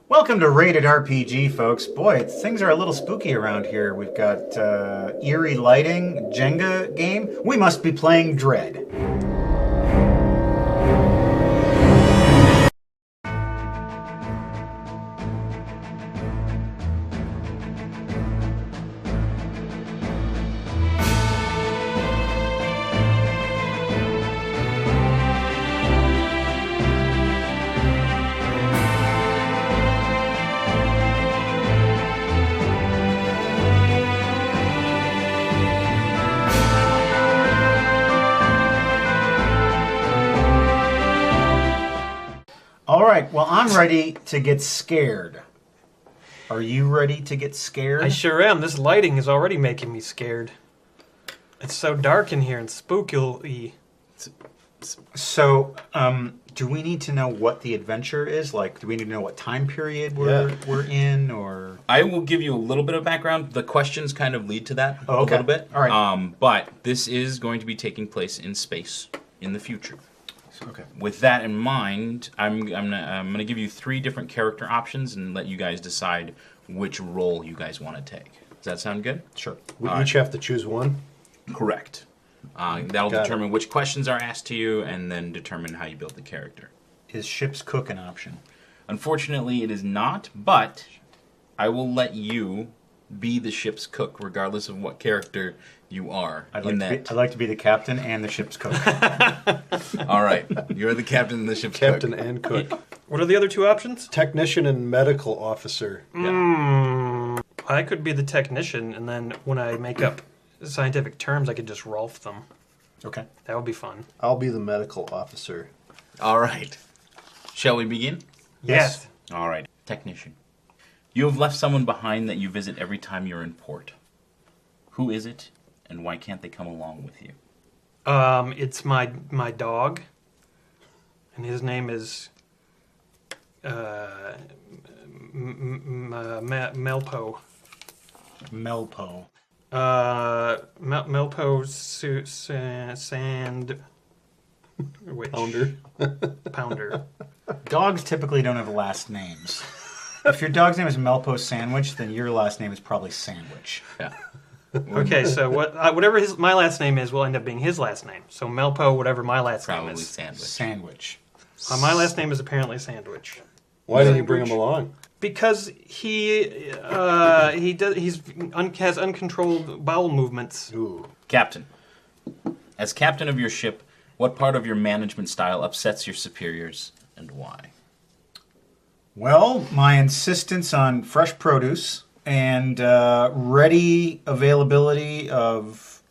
Welcome to Rated RPG, folks. Boy, things are a little spooky around here. We've got eerie lighting, Jenga game. We must be playing Dread. All right, well, I'm ready to get scared. Are you ready to get scared? I sure am. This lighting is already making me scared. It's so dark in here and spooky. So, do we need to know what the adventure is? Like, do we need to know what time period we're in, or? I will give you a little bit of background. The questions kind of lead to that a little bit. All right. But this is going to be taking place in space in the future. Okay. With that in mind, I'm gonna give you 3 different character options and let you guys decide which role you guys want to take. Does that sound good? Sure. We each have to choose one? Correct. That'll determine which questions are asked to you and then determine how you build the character. Is ship's cook an option? Unfortunately, it is not, but I will let you be the ship's cook regardless of what character you are. I'd like to be the captain and the ship's cook. All right. You're the captain and the ship's Captain cook. and cook. What are the other 2 options? Technician and medical officer. I could be the technician, and then when I make up scientific terms, I could just Rolf them. Okay. That would be fun. I'll be the medical officer. All right. Shall we begin? Yes. All right. Technician. You have left someone behind that you visit every time you're in port. Who is it, and why can't they come along with you? It's my dog, and his name is Melpo. Melpo. Melpo Sand. Which? Pounder. Dogs typically don't have last names. If your dog's name is Melpo Sandwich, then your last name is probably Sandwich. Yeah. Okay, so whatever my last name is will end up being his last name. So Melpo, whatever my last name Probably is. sandwich. Sandwich. My last name is apparently Sandwich. Why didn't you bring him along? Because has uncontrolled bowel movements. Ooh. Captain. As captain of your ship, what part of your management style upsets your superiors, and why? Well, my insistence on fresh produce and ready availability of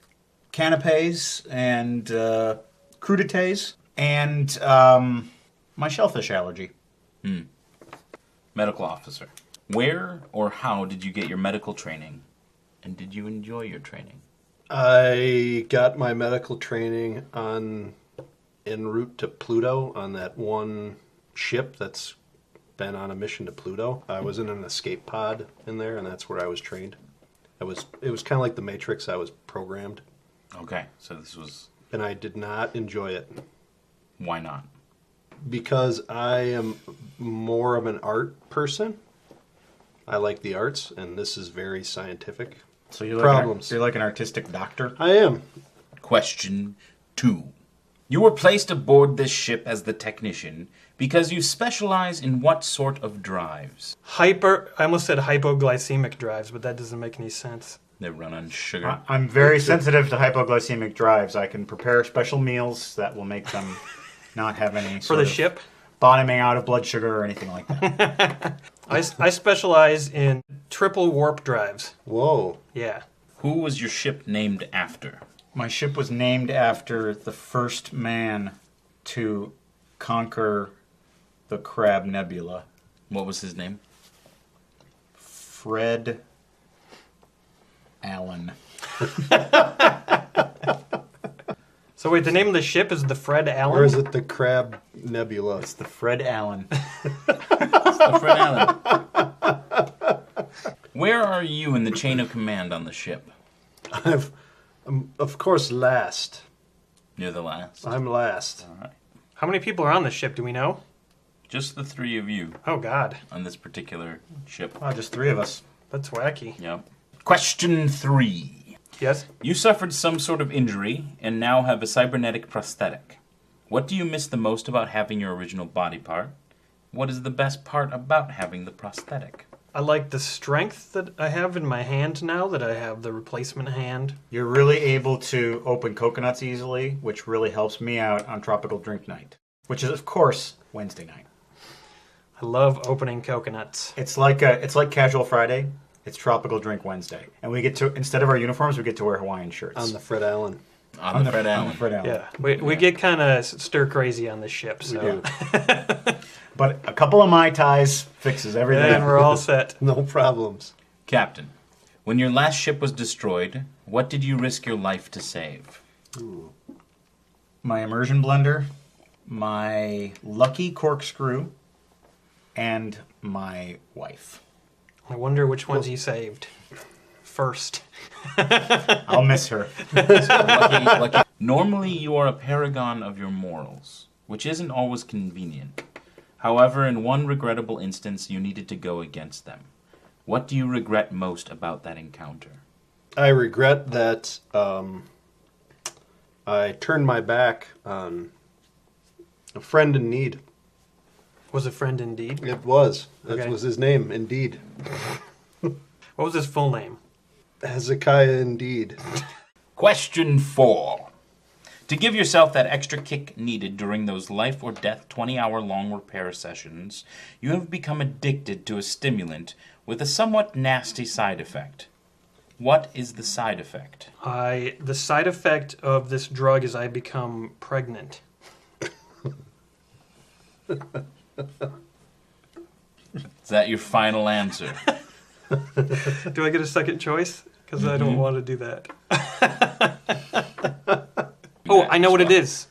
canapes and crudités and my shellfish allergy. Medical officer. Where or how did you get your medical training, and did you enjoy your training? I got my medical training en route to Pluto on that one ship that's been on a mission to Pluto. I was in an escape pod in there, and that's where I was trained. It was kind of like the Matrix. I was programmed. Okay, so this was... And I did not enjoy it. Why not? Because I am more of an art person. I like the arts, and this is very scientific. So you're Problems. You're like an artistic doctor? I am. Question 2. You were placed aboard this ship as the technician because you specialize in what sort of drives? I almost said hypoglycemic drives, but that doesn't make any sense. They run on sugar. I'm very sensitive to hypoglycemic drives. I can prepare special meals that will make them not have any For sort the of ship? bottoming out of blood sugar or anything like that. I specialize in triple warp drives. Whoa. Yeah. Who was your ship named after? My ship was named after the first man to conquer the Crab Nebula, What was his name? Fred Allen. So wait, the name of the ship is the Fred Allen? Or is it the Crab Nebula? It's the Fred Allen. The Fred Allen. Where are you in the chain of command on the ship? I'm, of course, last. You're the last. I'm last. All right. How many people are on the ship, do we know? Just the three of you Oh, God. on this particular ship. Oh, just three of us. That's wacky. Yep. Question 3. Yes? You suffered some sort of injury and now have a cybernetic prosthetic. What do you miss the most about having your original body part? What is the best part about having the prosthetic? I like the strength that I have in my hand now that I have the replacement hand. You're really able to open coconuts easily, which really helps me out on Tropical Drink Night, which is, of course, Wednesday night. I love opening coconuts. It's like Casual Friday. It's Tropical Drink Wednesday, and we get to, instead of our uniforms, we get to wear Hawaiian shirts On the Fred Allen. On the Fred on Allen. the Fred Allen. Yeah, we get kind of stir crazy on this ship, so. We do. But a couple of Mai Tais fixes everything. And we're all set. No problems. Captain, when your last ship was destroyed, what did you risk your life to save? My immersion blender, my lucky corkscrew, and my wife. I wonder which ones you saved first. I'll miss her. Lucky. Normally, you are a paragon of your morals, which isn't always convenient. However, in one regrettable instance, you needed to go against them. What do you regret most about that encounter? I regret that I turned my back on a friend in need. Was a friend indeed. It was. That Okay. was his name, indeed. What was his full name? Hezekiah, indeed. Question 4. To give yourself that extra kick needed during those life or death 20-hour-long repair sessions, you have become addicted to a stimulant with a somewhat nasty side effect. What is the side effect? The side effect of this drug is I become pregnant. Is that your final answer? Do I get a second choice? Because I don't want to do that. Oh, I know what it is.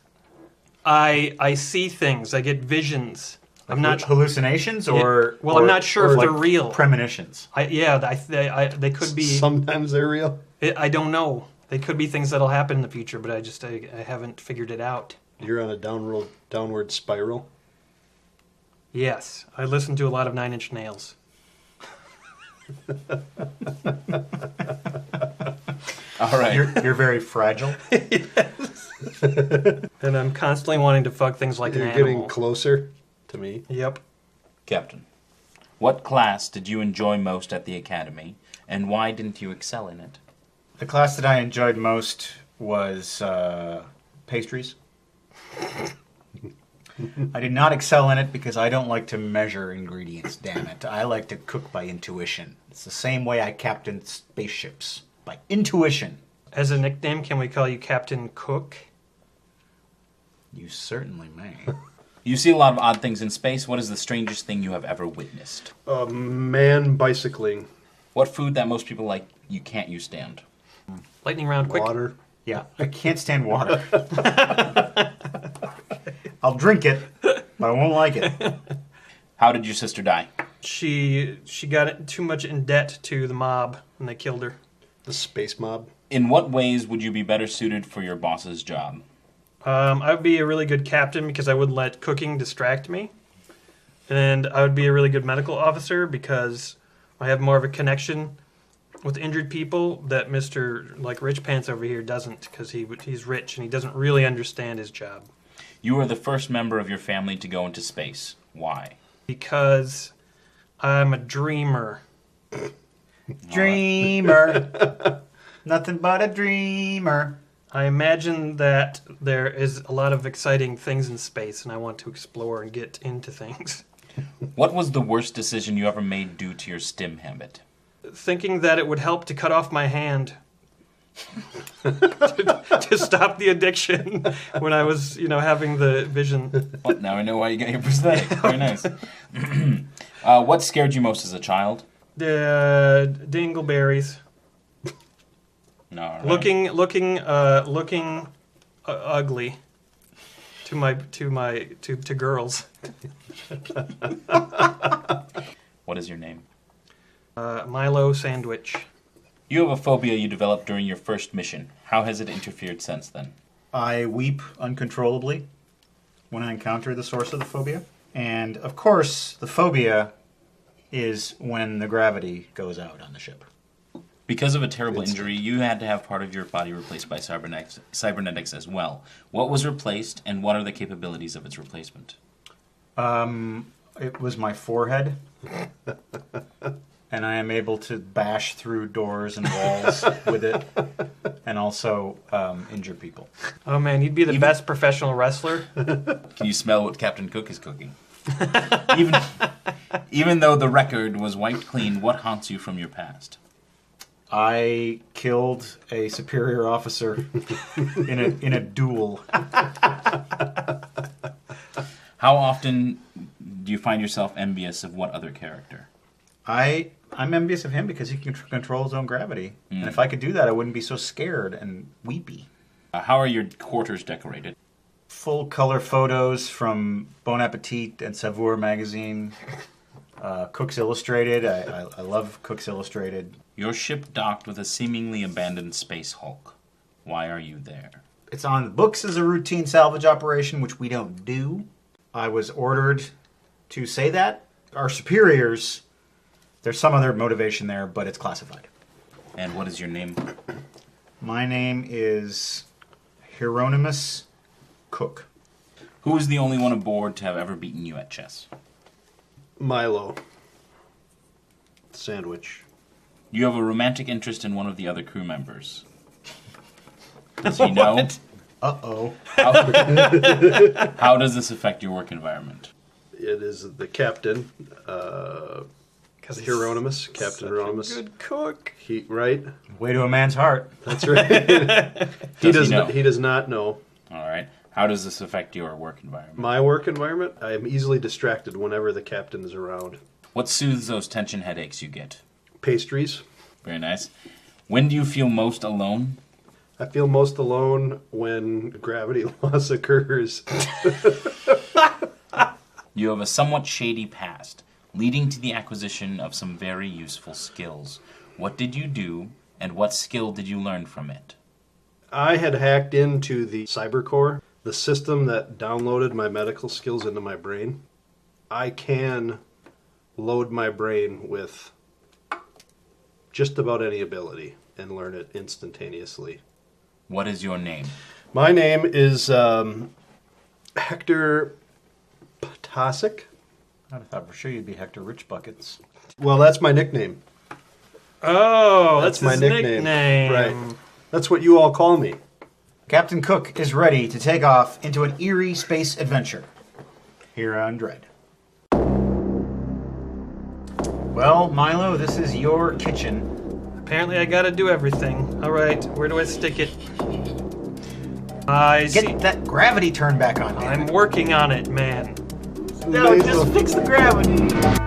I see things. I get visions. I'm not. Hallucinations or Well, I'm not sure if like they're real. Premonitions. They could be. Sometimes they're real. I don't know. They could be things that'll happen in the future, but I haven't figured it out. You're on a downward spiral. Yes, I listen to a lot of Nine Inch Nails. All right. You're very fragile. And I'm constantly wanting to fuck things like You're an animal. getting closer to me. Yep. Captain, what class did you enjoy most at the academy, and why didn't you excel in it? The class that I enjoyed most was pastries. I did not excel in it because I don't like to measure ingredients, damn it. I like to cook by intuition. It's the same way I captain spaceships. By intuition. As a nickname, can we call you Captain Cook? You certainly may. You see a lot of odd things in space. What is the strangest thing you have ever witnessed? A man bicycling. What food that most people like can't you stand? Lightning round, quick. Water. Yeah, I can't stand water. I'll drink it, but I won't like it. How did your sister die? She got too much in debt to the mob, and they killed her. The space mob. In what ways would you be better suited for your boss's job? I would be a really good captain because I wouldn't let cooking distract me. And I would be a really good medical officer because I have more of a connection with injured people that Mr. like Rich Pants over here doesn't, because he's rich and he doesn't really understand his job. You are the first member of your family to go into space. Why? Because I'm a dreamer. Dreamer. Nothing but a dreamer. I imagine that there is a lot of exciting things in space, and I want to explore and get into things. What was the worst decision you ever made due to your stim habit? Thinking that it would help to cut off my hand to stop the addiction when I was, having the vision. Well, now I know why you got your prosthetic. Very nice. What scared you most as a child? The dingleberries. No. Right. Looking ugly to girls. What is your name? Milo sandwich. You have a phobia you developed during your first mission. How has it interfered since then? I weep uncontrollably when I encounter the source of the phobia. And, of course, the phobia is when the gravity goes out on the ship. Because of a terrible injury, you had to have part of your body replaced by cybernetics as well. What was replaced, and what are the capabilities of its replacement? It was my forehead. And I am able to bash through doors and walls with it, and also injure people. Oh man, you'd be the best professional wrestler. Can you smell what Captain Cook is cooking? Even though the record was wiped clean, what haunts you from your past? I killed a superior officer in a duel. How often do you find yourself envious of what other character? I'm envious of him because he can control his own gravity. And if I could do that, I wouldn't be so scared and weepy. How are your quarters decorated? Full color photos from Bon Appetit and Savour magazine. Cook's Illustrated. I love Cook's Illustrated. Your ship docked with a seemingly abandoned space hulk. Why are you there? It's on the books as a routine salvage operation, which we don't do. I was ordered to say that. Our superiors, there's some other motivation there, but it's classified. And what is your name? My name is Hieronymus Cook. Who is the only one aboard to have ever beaten you at chess? Milo. Sandwich. You have a romantic interest in one of the other crew members. Does he know? Uh-oh. How does this affect your work environment? It is the captain, Hieronymus, Captain Hieronymus. Good cook. Right? Way to a man's heart. That's right. He know? He does not know. All right. How does this affect your work environment? My work environment? I am easily distracted whenever the captain is around. What soothes those tension headaches you get? Pastries. Very nice. When do you feel most alone? I feel most alone when gravity loss occurs. You have a somewhat shady past, leading to the acquisition of some very useful skills. What did you do, and what skill did you learn from it? I had hacked into the cybercore, the system that downloaded my medical skills into my brain. I can load my brain with just about any ability and learn it instantaneously. What is your name? My name is Hector Potasic. I thought for sure you'd be Hector Rich Buckets. Well, that's my nickname. Oh, that's my his nickname. Right. That's what you all call me. Captain Cook is ready to take off into an eerie space adventure here on Dread. Well, Milo, this is your kitchen. Apparently I gotta do everything. Alright, where do I stick it? I see. Get that gravity turned back on. I'm working on it, man. No, just fix the gravity.